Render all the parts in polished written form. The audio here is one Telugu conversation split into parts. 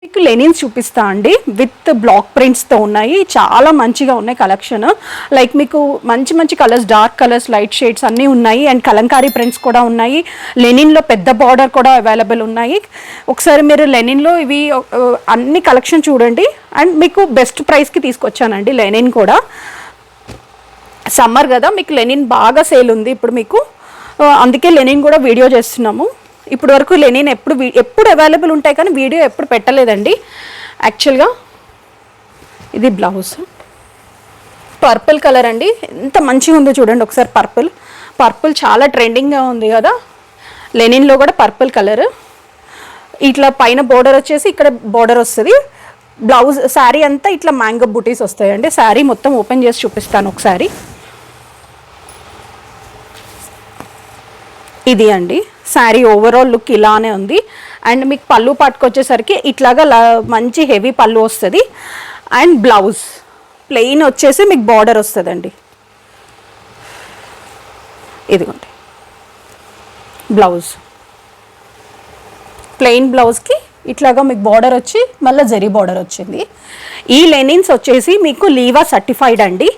మీకు లెనిన్స్ చూపిస్తా అండి విత్ బ్లాక్ ప్రింట్స్తో ఉన్నాయి. చాలా మంచిగా ఉన్నాయి కలెక్షన్. లైక్ మీకు మంచి మంచి colours, dark colours, light shades అన్నీ ఉన్నాయి. అండ్ కలంకారీ ప్రింట్స్ కూడా ఉన్నాయి. లెనిన్లో పెద్ద బార్డర్ కూడా అవైలబుల్ ఉన్నాయి. ఒకసారి మీరు లెనిన్లో ఇవి అన్ని కలెక్షన్ చూడండి. అండ్ మీకు బెస్ట్ ప్రైస్కి తీసుకొచ్చానండి. లెనిన్ కూడా సమ్మర్ కదా, మీకు లెనిన్ బాగా సేల్ ఉంది ఇప్పుడు మీకు, అందుకే లెనిన్ కూడా వీడియో చేస్తున్నాము. ఇప్పుడు వరకు లెనిన్ ఎప్పుడు అవైలబుల్ ఉంటాయి కానీ వీడియో ఎప్పుడు పెట్టలేదండి. యాక్చువల్గా ఇది బ్లౌజ్ పర్పుల్ కలర్ అండి. ఎంత మంచిగా ఉందో చూడండి ఒకసారి. పర్పుల్ చాలా ట్రెండింగ్గా ఉంది కదా. లెనిన్లో కూడా పర్పుల్ కలర్. ఇట్లా పైన బోర్డర్ వచ్చేసి ఇక్కడ బోర్డర్ వస్తుంది. బ్లౌజ్ శారీ అంతా ఇట్లా మ్యాంగో బూటీస్ వస్తాయండి. శారీ మొత్తం ఓపెన్ చేసి చూపిస్తాను ఒకసారి. ఇది అండి శారీ ఓవరాల్ లుక్ ఇలానే ఉంది. అండ్ మీకు పళ్ళు పట్టుకొచ్చేసరికి ఇట్లాగా మంచి హెవీ పళ్ళు వస్తుంది. అండ్ బ్లౌజ్ ప్లెయిన్ వచ్చేసి మీకు బార్డర్ వస్తుందండి. ఇదిగోండి బ్లౌజ్, ప్లెయిన్ బ్లౌజ్కి ఇట్లాగా మీకు బార్డర్ వచ్చి మళ్ళీ జరీ బార్డర్ వచ్చింది. ఈ లెనిన్స్ వచ్చేసి మీకు లీవా సర్టిఫైడ్ అండి.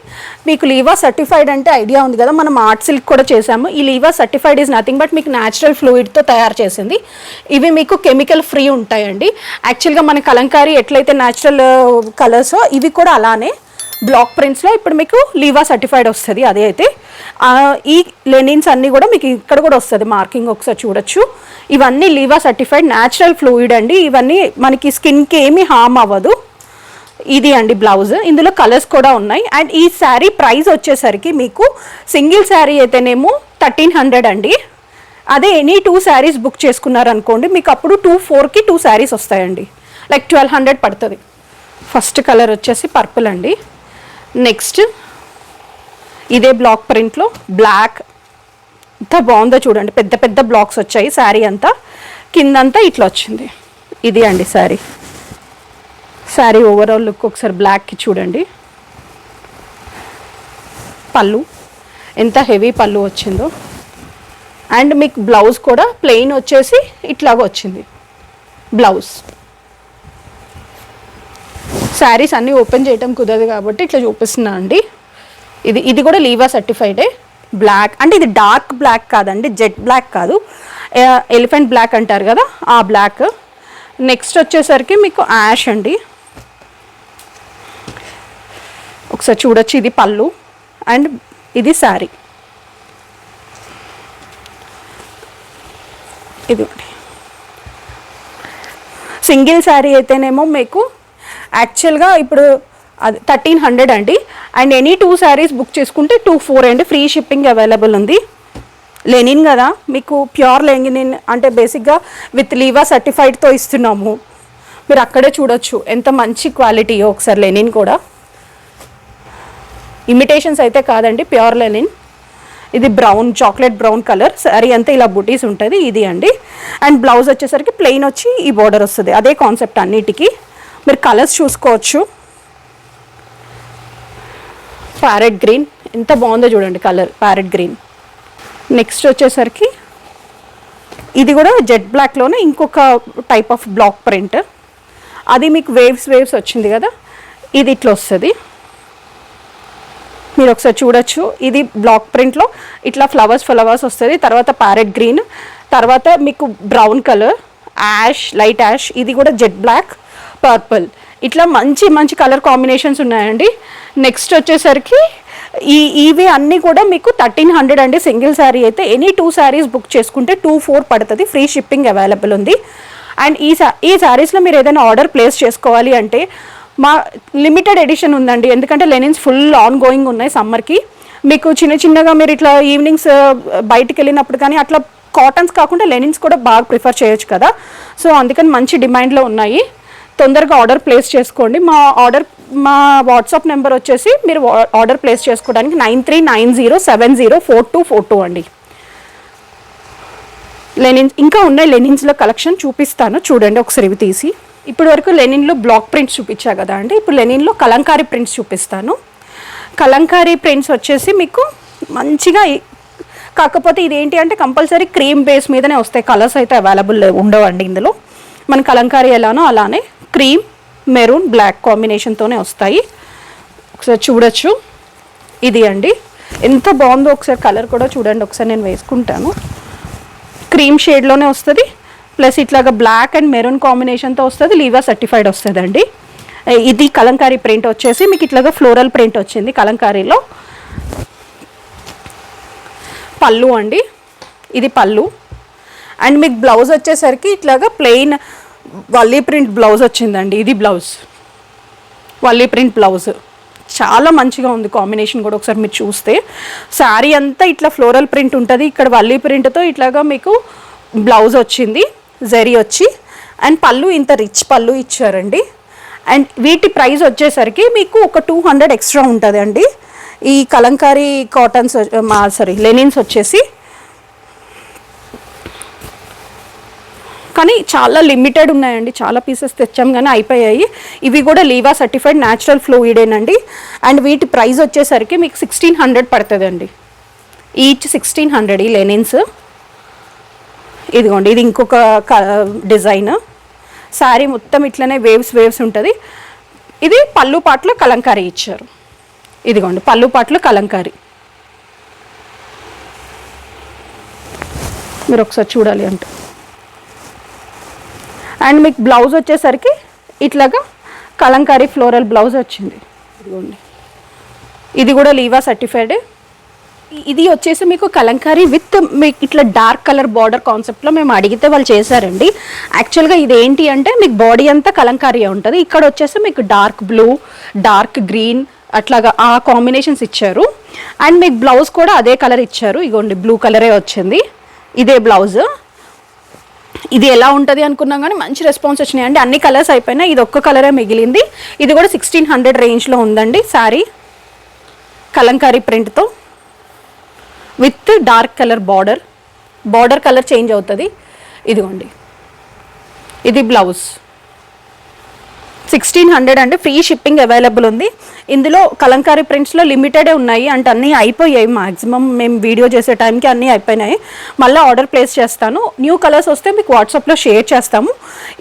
మీకు లీవా సర్టిఫైడ్ అంటే ఐడియా ఉంది కదా, మనం ఆర్ట్ సిల్క్ కూడా చేసాము. ఈ లీవా సర్టిఫైడ్ ఈజ్ నథింగ్ బట్ మీకు న్యాచురల్ ఫ్లూయిడ్తో తయారు చేసింది. ఇవి మీకు కెమికల్ ఫ్రీ ఉంటాయండి. యాక్చువల్గా మన కలంకారీ ఎట్లయితే న్యాచురల్ కలర్సో ఇవి కూడా అలానే బ్లాక్ ప్రింట్స్లో ఇప్పుడు మీకు లీవా సర్టిఫైడ్ వస్తుంది. అదే అయితే ఈ లెనిన్స్ అన్నీ కూడా మీకు ఇక్కడ కూడా వస్తుంది మార్కింగ్, ఒకసారి చూడొచ్చు. ఇవన్నీ లీవా సర్టిఫైడ్ న్యాచురల్ ఫ్లూయిడ్ అండి. ఇవన్నీ మనకి స్కిన్కి ఏమీ హామ్ అవ్వదు. ఇది అండి బ్లౌజ్. ఇందులో కలర్స్ కూడా ఉన్నాయి. అండ్ ఈ శారీ ప్రైస్ వచ్చేసరికి మీకు సింగిల్ శారీ అయితేనేమో 1300 అండి. అదే ఎనీ 2 శారీస్ బుక్ చేసుకున్నారనుకోండి మీకు అప్పుడు 2400కి 2 శారీస్ వస్తాయండి. లైక్ 1200 పడుతుంది. ఫస్ట్ కలర్ వచ్చేసి పర్పుల్ అండి. నెక్స్ట్ ఇదే బ్లాక్ ప్రింట్లో బ్లాక్. ఎంత బాగుందో చూడండి, పెద్ద పెద్ద బ్లాక్స్ వచ్చాయి. శారీ అంతా కిందంతా ఇట్లా వచ్చింది. ఇది అండి శారీ ఓవరాల్ లుక్ ఒకసారి బ్లాక్కి చూడండి. పళ్ళు ఎంత హెవీ పళ్ళు వచ్చిందో. అండ్ మీకు బ్లౌజ్ కూడా ప్లెయిన్ వచ్చేసి ఇట్లాగా వచ్చింది బ్లౌజ్. శారీస్ అన్నీ ఓపెన్ చేయటం కుదరదు కాబట్టి ఇట్లా చూపిస్తున్నా అండి. ఇది కూడా లీవా సర్టిఫైడే. బ్లాక్ అంటే ఇది డార్క్ బ్లాక్ కాదండి, జెట్ బ్లాక్ కాదు, ఎలిఫెంట్ బ్లాక్ అంటారు కదా ఆ బ్లాక్. నెక్స్ట్ వచ్చేసరికి మీకు యాష్ అండి. ఒకసారి చూడొచ్చు, ఇది పళ్ళు అండ్ ఇది శారీ. ఇది సింగిల్ శారీ అయితేనేమో మీకు యాక్చువల్గా ఇప్పుడు అది 1300 అండి. అండ్ ఎనీ 2 శారీస్ బుక్ చేసుకుంటే 2400 అండి. ఫ్రీ షిప్పింగ్ అవైలబుల్ ఉంది. లెనిన్ కదా, మీకు ప్యూర్ లెనిన్ అంటే బేసిక్గా విత్ లీవా సర్టిఫైడ్తో ఇస్తున్నాము. మీరు అక్కడే చూడొచ్చు ఎంత మంచి క్వాలిటీయో. ఒకసారి లెనిన్ కూడా ఇమిటేషన్స్ అయితే కాదండి, ప్యూర్ లెనిన్. ఇది brown, chocolate brown colour. Sari అంతా ఇలా బుటీస్ ఉంటుంది. ఇది అండి. అండ్ బ్లౌజ్ వచ్చేసరికి ప్లెయిన్ వచ్చి ఈ బోర్డర్ వస్తుంది. అదే కాన్సెప్ట్ అన్నిటికీ. మీరు కలర్స్ చూసుకోవచ్చు. ప్యారెట్ గ్రీన్ ఎంత బాగుందో చూడండి కలర్, ప్యారెట్ గ్రీన్. నెక్స్ట్ వచ్చేసరికి ఇది కూడా జెట్ బ్లాక్లోనే ఇంకొక టైప్ ఆఫ్ బ్లాక్ ప్రింట్. అది మీకు వేవ్స్ వచ్చింది కదా, ఇది ఇట్లా వస్తుంది. మీరు ఒకసారి చూడొచ్చు. ఇది బ్లాక్ ప్రింట్లో ఇట్లా ఫ్లవర్స్ వస్తుంది. తర్వాత ప్యారెట్ గ్రీన్, తర్వాత మీకు brown colour, ash, light ash. ఇది కూడా జెట్ బ్లాక్, పర్పుల్. ఇట్లా మంచి మంచి కలర్ కాంబినేషన్స్ ఉన్నాయండి. నెక్స్ట్ వచ్చేసరికి ఇవి అన్నీ కూడా మీకు 1300 అండి సింగిల్ శారీ అయితే. ఎనీ 2 శారీస్ బుక్ చేసుకుంటే 2400 పడుతుంది. ఫ్రీ షిప్పింగ్ అవైలబుల్ ఉంది. అండ్ ఈ శారీస్లో మీరు ఏదైనా ఆర్డర్ ప్లేస్ చేసుకోవాలి అంటే మా లిమిటెడ్ ఎడిషన్ ఉందండి. ఎందుకంటే లెనిన్స్ ఫుల్ ఆన్ గోయింగ్ ఉన్నాయి సమ్మర్కి. మీకు చిన్నగా మీరు ఇట్లా ఈవినింగ్స్ బయటికి వెళ్ళినప్పుడు కానీ అట్లా కాటన్స్ కాకుండా లెనిన్స్ కూడా బాగా ప్రిఫర్ చేయొచ్చు కదా. సో అందుకని మంచి డిమాండ్లో ఉన్నాయి. తొందరగా ఆర్డర్ ప్లేస్ చేసుకోండి. మా వాట్సాప్ నెంబర్ వచ్చేసి మీరు ఆర్డర్ ప్లేస్ చేసుకోవడానికి 9390704242 అండి. లెనిన్స్ ఇంకా ఉన్నాయి. లెనిన్స్లో కలెక్షన్ చూపిస్తాను చూడండి ఒకసారి ఇవి తీసి. ఇప్పుడు వరకు లెనిన్లో బ్లాక్ ప్రింట్స్ చూపించా కదా అండి. ఇప్పుడు లెనిన్లో కలంకారీ ప్రింట్స్ చూపిస్తాను. కలంకారీ ప్రింట్స్ వచ్చేసి మీకు మంచిగా, కాకపోతే ఇదేంటి అంటే కంపల్సరీ క్రీమ్ బేస్ మీదనే వస్తాయి. కలర్స్ అయితే అవైలబుల్ ఉండవండి ఇందులో. మన కలంకారీ ఎలానో అలానే క్రీమ్ మెరూన్ బ్లాక్ కాంబినేషన్తోనే వస్తాయి. ఒకసారి చూడొచ్చు. ఇది అండి ఎంత బాగుందో ఒకసారి కలర్ కూడా చూడండి. ఒకసారి నేను వేసుకుంటాను. క్రీమ్ షేడ్లోనే వస్తుంది, ప్లస్ ఇట్లాగా బ్లాక్ అండ్ మెరూన్ కాంబినేషన్తో వస్తుంది. లీవా సర్టిఫైడ్ వస్తుంది అండి. ఇది కలంకారీ ప్రింట్ వచ్చేసి మీకు ఇట్లాగా ఫ్లోరల్ ప్రింట్ వచ్చింది కలంకారీలో. పళ్ళు అండి, ఇది పళ్ళు. అండ్ మీకు బ్లౌజ్ వచ్చేసరికి ఇట్లాగా ప్లెయిన్ వల్లీ ప్రింట్ బ్లౌజ్ వచ్చిందండి. ఇది బ్లౌజ్, వల్లీ ప్రింట్ బ్లౌజ్. చాలా మంచిగా ఉంది కాంబినేషన్ కూడా. ఒకసారి మీరు చూస్తే శారీ అంతా ఇట్లా ఫ్లోరల్ ప్రింట్ ఉంటుంది, ఇక్కడ వల్లీ ప్రింట్తో ఇట్లాగా మీకు బ్లౌజ్ వచ్చింది, జరీ వచ్చి. అండ్ పళ్ళు ఇంత రిచ్ పళ్ళు ఇచ్చారండి. అండ్ వీటి ప్రైస్ వచ్చేసరికి మీకు ఒక 200 ఎక్స్ట్రా ఉంటుంది అండి. ఈ కలంకారీ కాటన్స్ లెనిన్స్ వచ్చేసి. కానీ చాలా లిమిటెడ్ ఉన్నాయండి, చాలా పీసెస్ తెచ్చాం కానీ అయిపోయాయి. ఇవి కూడా లీవా సర్టిఫైడ్ న్యాచురల్ ఫ్లూయిడేనండి. అండ్ వీటి ప్రైస్ వచ్చేసరికి మీకు 1600 పడుతుందండి. ఈచ్ 1600 ఈ లెనిన్స్. ఇదిగోండి, ఇది ఇంకొక డిజైన్. శారీ మొత్తం ఇట్లనే వేవ్స్ ఉంటుంది. ఇది పళ్ళు పాటలో కలంకారీ ఇచ్చారు. ఇదిగోండి పళ్ళు పాటలో కలంకారీ. మీరు ఒకసారి చూడాలి అంటే. అండ్ మీకు బ్లౌజ్ వచ్చేసరికి ఇట్లాగా కలంకారీ ఫ్లోరల్ బ్లౌజ్ వచ్చింది. ఇదిగోండి, ఇది కూడా లీవా సర్టిఫైడ్. ఇది వచ్చేసి మీకు కలంకారీ విత్ మీకు ఇట్లా డార్క్ కలర్ బార్డర్ కాన్సెప్ట్లో మేము అడిగితే వాళ్ళు చేశారండి. యాక్చువల్గా ఇది ఏంటి అంటే మీకు బాడీ అంతా కలంకారీ ఉంటుంది, ఇక్కడ వచ్చేసి మీకు డార్క్ బ్లూ, డార్క్ గ్రీన్ అట్లాగా ఆ కాంబినేషన్స్ ఇచ్చారు. అండ్ మీకు బ్లౌజ్ కూడా అదే కలర్ ఇచ్చారు. ఇగోండి బ్లూ కలరే వచ్చింది, ఇదే బ్లౌజ్. ఇది ఎలా ఉంటుంది అనుకున్నాం కానీ మంచి రెస్పాన్స్ వచ్చినాయండి. అన్ని కలర్స్ అయిపోయినాయి, ఇది ఒక్క కలరే మిగిలింది. ఇది కూడా 1600 రేంజ్లో ఉందండి శారీ. కలంకారీ ప్రింట్తో with dark colour border colour change అవుతుంది. ఇదిగోండి, ఇది బ్లౌజ్. 1600 అంటే ఫ్రీ షిప్పింగ్ అవైలబుల్ ఉంది. ఇందులో కలంకారీ ప్రింట్స్లో లిమిటెడే ఉన్నాయి అంటే అన్నీ అయిపోయాయి. మ్యాక్సిమం మేము వీడియో చేసే టైంకి అన్నీ అయిపోయినాయి. మళ్ళీ ఆర్డర్ ప్లేస్ చేస్తాను. న్యూ కలర్స్ వస్తే మీకు వాట్సాప్లో షేర్ చేస్తాము.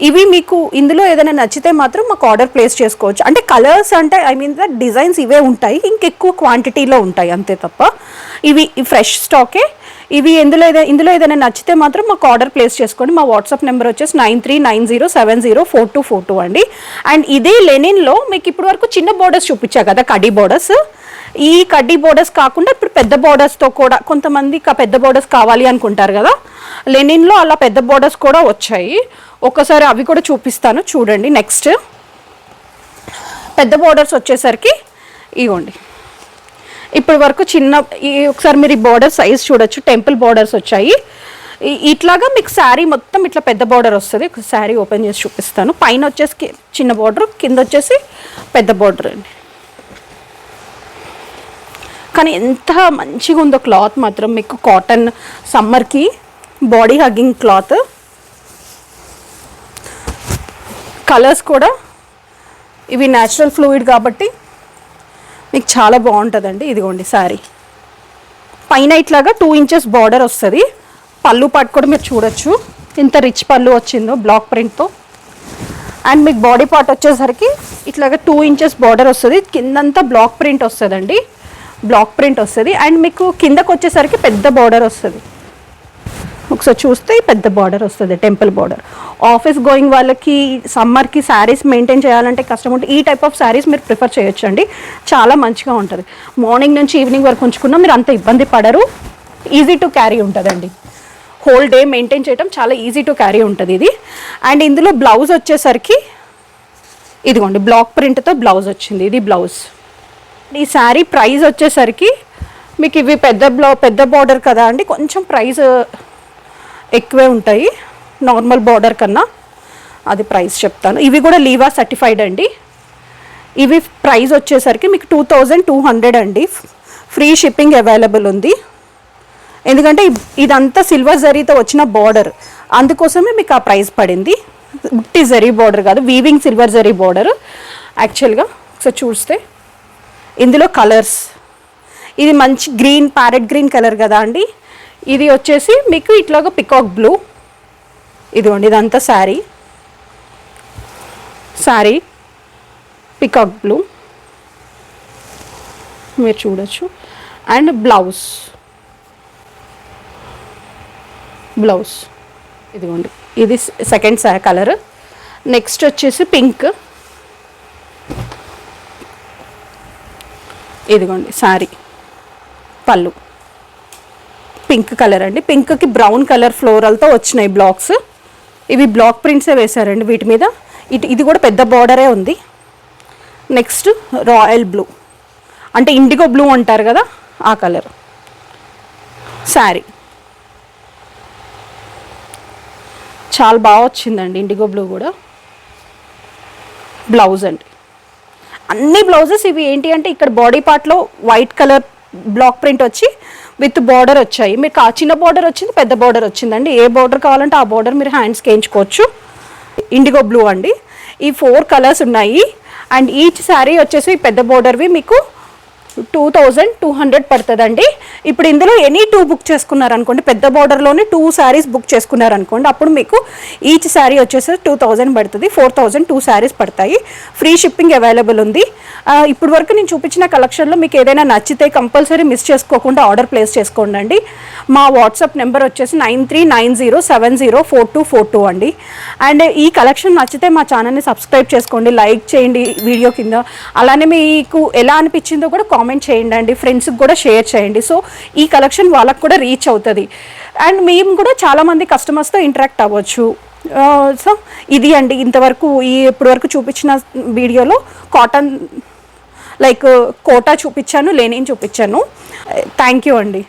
ఇవి మీకు ఇందులో ఏదైనా నచ్చితే మాత్రం మాకు ఆర్డర్ ప్లేస్ చేసుకోవచ్చు. అంటే కలర్స్ అంటే ద డిజైన్స్ ఇవే ఉంటాయి, ఇంకెక్కువ క్వాంటిటీలో ఉంటాయి అంతే తప్ప. ఇవి ఫ్రెష్ స్టాకే. ఇవి ఇందులో ఏదైనా నచ్చితే మాత్రం మాకు ఆర్డర్ ప్లేస్ చేసుకోండి. మా వాట్సాప్ నెంబర్ వచ్చేసి 9390704242 అండి. అండ్ ఇదే లెనిన్లో మీకు ఇప్పటి వరకు చిన్న బోర్డర్స్ చూపించా కదా, కడ్డీ బోర్డర్స్. ఈ కడ్డీ బోర్డర్స్ కాకుండా ఇప్పుడు పెద్ద బోర్డర్స్తో కూడా కొంతమంది పెద్ద బోర్డర్స్ కావాలి అనుకుంటారు కదా, లెనిన్లో అలా పెద్ద బోర్డర్స్ కూడా వచ్చాయి. ఒకసారి అవి కూడా చూపిస్తాను చూడండి. నెక్స్ట్ పెద్ద బోర్డర్స్ వచ్చేసరికి ఇగోండి, ఇప్పటి వరకు చిన్న ఒకసారి మీరు ఈ బార్డర్ సైజ్ చూడొచ్చు. టెంపుల్ బార్డర్స్ వచ్చాయి. ఇట్లాగా మీకు శారీ మొత్తం ఇట్లా పెద్ద బార్డర్ వస్తుంది. శారీ ఓపెన్ చేసి చూపిస్తాను. పైన వచ్చేసి చిన్న బార్డర్, కింద వచ్చేసి పెద్ద బార్డర్ అండి. కానీ ఎంత మంచిగా ఉందో క్లాత్ మాత్రం. మీకు కాటన్ సమ్మర్కి బాడీ హగ్గింగ్ క్లాత్. కలర్స్ కూడా ఇవి న్యాచురల్ ఫ్లూయిడ్ కాబట్టి మీకు చాలా బాగుంటుందండి. ఇదిగోండి శారీ పైన ఇట్లాగా 2 ఇంచెస్ బార్డర్ వస్తుంది. పళ్ళు పాటు కూడా మీరు చూడొచ్చు ఇంత రిచ్ పళ్ళు వచ్చిందో బ్లాక్ ప్రింట్తో. అండ్ మీకు బాడీ పార్ట్ వచ్చేసరికి ఇట్లాగా 2 ఇంచెస్ బార్డర్ వస్తుంది. కిందంతా బ్లాక్ ప్రింట్ వస్తుందండి, బ్లాక్ ప్రింట్ వస్తుంది. అండ్ మీకు కిందకు వచ్చేసరికి పెద్ద బార్డర్ వస్తుంది. ఒకసారి చూస్తే పెద్ద బార్డర్ వస్తుంది, టెంపుల్ బార్డర్. ఆఫీస్ గోయింగ్ వాళ్ళకి సమ్మర్కి శారీస్ మెయింటైన్ చేయాలంటే కష్టం ఉంటుంది. ఈ టైప్ ఆఫ్ శారీస్ మీరు ప్రిఫర్ చేయొచ్చు అండి, చాలా మంచిగా ఉంటుంది. మార్నింగ్ నుంచి ఈవినింగ్ వరకు ఉంచుకున్నా మీరు అంత ఇబ్బంది పడరు. ఈజీ టు క్యారీ ఉంటుందండి. హోల్ డే మెయింటైన్ చేయడం చాలా ఈజీ టు క్యారీ ఉంటుంది ఇది. అండ్ ఇందులో బ్లౌజ్ వచ్చేసరికి ఇదిగోండి బ్లాక్ ప్రింట్తో బ్లౌజ్ వచ్చింది. ఇది బ్లౌజ్. ఈ శారీ ప్రైస్ వచ్చేసరికి మీకు ఇవి పెద్ద బార్డర్ కదా అండి, కొంచెం ప్రైస్ ఎక్కువే ఉంటాయి నార్మల్ బార్డర్ కన్నా. అది ప్రైస్ చెప్తాను. ఇవి కూడా లీవా సర్టిఫైడ్ అండి. ఇవి ప్రైస్ వచ్చేసరికి మీకు 2200 అండి. ఫ్రీ షిప్పింగ్ అవైలబుల్ ఉంది. ఎందుకంటే ఇదంతా సిల్వర్ జరీతో వచ్చిన బార్డర్, అందుకోసమే మీకు ఆ ప్రైస్ పడింది. ఉట్టి జరీ బార్డర్ కాదు, వీవింగ్ సిల్వర్ జరీ బార్డర్. యాక్చువల్గా ఒకసారి చూస్తే ఇందులో కలర్స్, ఇది మంచి గ్రీన్, ప్యారెట్ గ్రీన్ కలర్ కదా అండి. ఇది వచ్చేసి మీకు ఇట్లాగా పికాక్ బ్లూ. ఇదిగోండి ఇదంతా శారీ. శారీ పికాక్ బ్లూ మీరు చూడొచ్చు. అండ్ బ్లౌజ్ ఇదిగోండి, ఇది సెకండ్ కలర్. నెక్స్ట్ వచ్చేసి పింక్, ఇదిగోండి శారీ పళ్ళు పింక్ కలర్ అండి. పింక్కి బ్రౌన్ కలర్ ఫ్లోరల్తో వచ్చినాయి బ్లాక్స్. ఇవి బ్లాక్ ప్రింట్సే వేశారండి వీటి మీద. ఇది కూడా పెద్ద బార్డరే ఉంది. నెక్స్ట్ రాయల్ బ్లూ అంటే ఇండిగో బ్లూ అంటారు కదా ఆ కలర్ శారీ. చాలా బాగా వచ్చిందండి ఇండిగో బ్లూ కూడా. బ్లౌజ్ అండి, అన్ని బ్లౌజెస్ ఇవి ఏంటి అంటే ఇక్కడ బాడీ పార్ట్లో వైట్ కలర్ బ్లాక్ ప్రింట్ వచ్చి విత్ బార్డర్ వచ్చాయి. మీకు ఆ చిన్న బార్డర్ వచ్చింది, పెద్ద బార్డర్ వచ్చిందండి. ఏ బార్డర్ కావాలంటే ఆ బార్డర్ మీరు హ్యాండ్స్కి వేయించుకోవచ్చు. ఇండిగో బ్లూ అండి. ఈ 4 కలర్స్ ఉన్నాయి. అండ్ ఈచ్ శారీ వచ్చేసి పెద్ద బార్డర్వి మీకు 2200 పడుతుందండి. ఇప్పుడు ఇందులో ఎనీ 2 బుక్ చేసుకున్నారనుకోండి, పెద్ద బార్డర్లోనే 2 శారీస్ బుక్ చేసుకున్నారనుకోండి, అప్పుడు మీకు ఈచ్ శారీ వచ్చేసి 2000 పడుతుంది. 4000 2 శారీస్ పడతాయి. ఫ్రీ షిప్పింగ్ అవైలబుల్ ఉంది. ఇప్పుడు వరకు నేను చూపించిన కలెక్షన్లో మీకు ఏదైనా నచ్చితే కంపల్సరీ మిస్ చేసుకోకుండా ఆర్డర్ ప్లేస్ చేసుకోండి. మా వాట్సాప్ నెంబర్ వచ్చేసి 9390704242 అండి. అండ్ ఈ కలెక్షన్ నచ్చితే మా ఛానల్ని సబ్స్క్రైబ్ చేసుకోండి, లైక్ చేయండి వీడియో కింద. అలానే మీకు ఎలా అనిపించిందో కూడా కామెంట్ చేయండి అండి. ఫ్రెండ్స్కి కూడా షేర్ చేయండి. సో ఈ కలెక్షన్ వాళ్ళకు కూడా రీచ్ అవుతుంది. అండ్ మేము కూడా చాలామంది కస్టమర్స్తో ఇంటరాక్ట్ అవ్వచ్చు. సో ఇది అండి ఇంతవరకు ఇప్పటి వరకు చూపించిన వీడియోలో కాటన్ లైక్ కోటా చూపించాను, లెనిన్ చూపించాను. థ్యాంక్ యూ అండి.